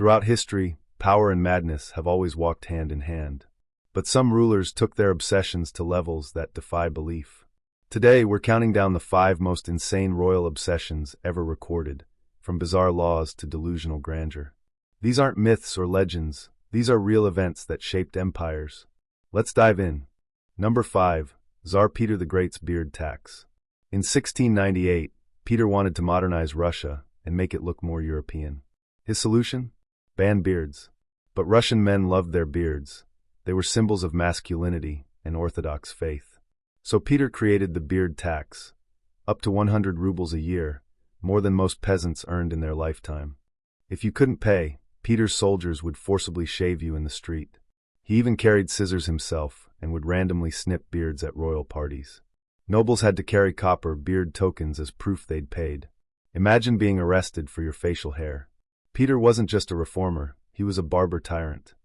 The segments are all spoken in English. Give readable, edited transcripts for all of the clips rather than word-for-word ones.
Throughout history, power and madness have always walked hand in hand. But some rulers took their obsessions to levels that defy belief. Today, we're counting down the 5 most insane royal obsessions ever recorded, from bizarre laws to delusional grandeur. These aren't myths or legends, these are real events that shaped empires. Let's dive in. Number 5. Tsar Peter the Great's beard tax. In 1698, Peter wanted to modernize Russia and make it look more European. His solution? Ban beards. But Russian men loved their beards. They were symbols of masculinity and Orthodox faith. So Peter created the beard tax, up to 100 rubles a year, more than most peasants earned in their lifetime. If you couldn't pay, Peter's soldiers would forcibly shave you in the street. He even carried scissors himself and would randomly snip beards at royal parties. Nobles had to carry copper beard tokens as proof they'd paid. Imagine being arrested for your facial hair. Peter wasn't just a reformer, he was a barber tyrant.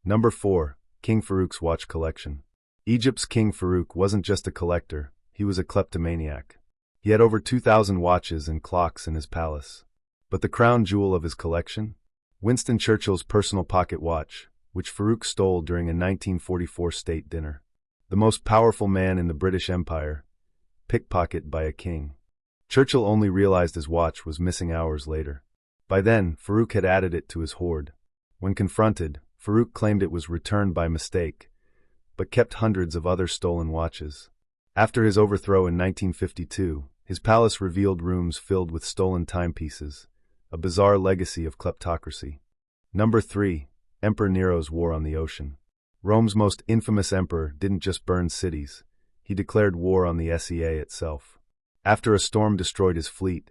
Number 4. King Farouk's watch collection. Egypt's King Farouk wasn't just a collector, he was a kleptomaniac. He had over 2,000 watches and clocks in his palace. But the crown jewel of his collection? Winston Churchill's personal pocket watch, which Farouk stole during a 1944 state dinner. The most powerful man in the British Empire, pickpocketed by a king. Churchill only realized his watch was missing hours later. By then, Farouk had added it to his hoard. When confronted, Farouk claimed it was returned by mistake, but kept hundreds of other stolen watches. After his overthrow in 1952, his palace revealed rooms filled with stolen timepieces, a bizarre legacy of kleptocracy. Number 3. Emperor Nero's War on the Ocean. Rome's most infamous emperor didn't just burn cities, he declared war on the sea itself. After a storm destroyed his fleet,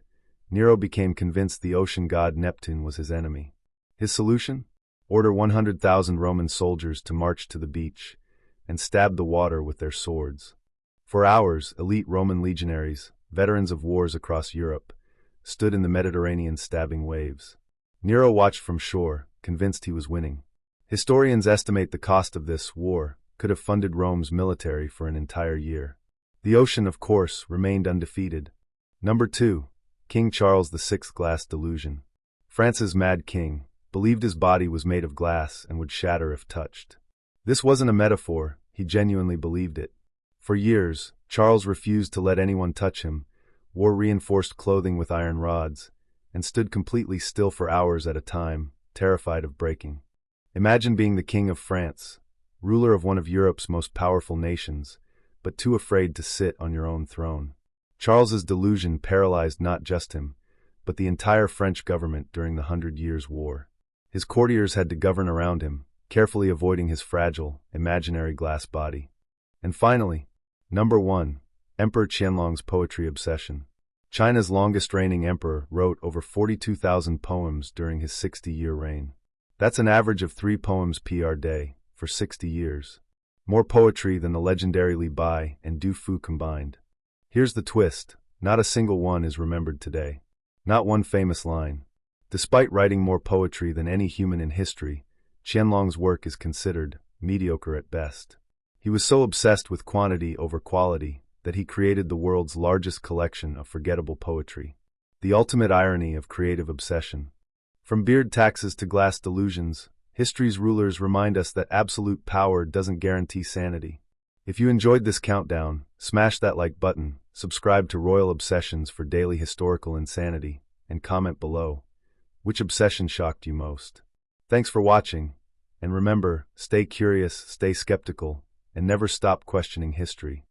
Nero became convinced the ocean god Neptune was his enemy. His solution? Order 100,000 Roman soldiers to march to the beach and stab the water with their swords. For hours, elite Roman legionaries, veterans of wars across Europe, stood in the Mediterranean stabbing waves. Nero watched from shore, convinced he was winning. Historians estimate the cost of this war could have funded Rome's military for an entire year. The ocean, of course, remained undefeated. Number 2. King Charles VI's glass delusion. France's mad king believed his body was made of glass and would shatter if touched. This wasn't a metaphor, he genuinely believed it. For years, Charles refused to let anyone touch him, wore reinforced clothing with iron rods, and stood completely still for hours at a time, terrified of breaking. Imagine being the king of France, ruler of one of Europe's most powerful nations, but too afraid to sit on your own throne. Charles's delusion paralyzed not just him, but the entire French government during the 100 Years' War. His courtiers had to govern around him, carefully avoiding his fragile, imaginary glass body. And finally, Number 1. Emperor Qianlong's poetry obsession. China's longest reigning emperor wrote over 42,000 poems during his 60-year reign. That's an average of 3 poems per day, for 60 years. More poetry than the legendary Li Bai and Du Fu combined. Here's the twist, not a single one is remembered today. Not one famous line. Despite writing more poetry than any human in history, Qianlong's work is considered mediocre at best. He was so obsessed with quantity over quality that he created the world's largest collection of forgettable poetry. The ultimate irony of creative obsession. From beard taxes to glass delusions, history's rulers remind us that absolute power doesn't guarantee sanity. If you enjoyed this countdown, smash that like button, subscribe to Royal Obsessions for daily historical insanity, and comment below. Which obsession shocked you most? Thanks for watching, and remember, stay curious, stay skeptical, and never stop questioning history.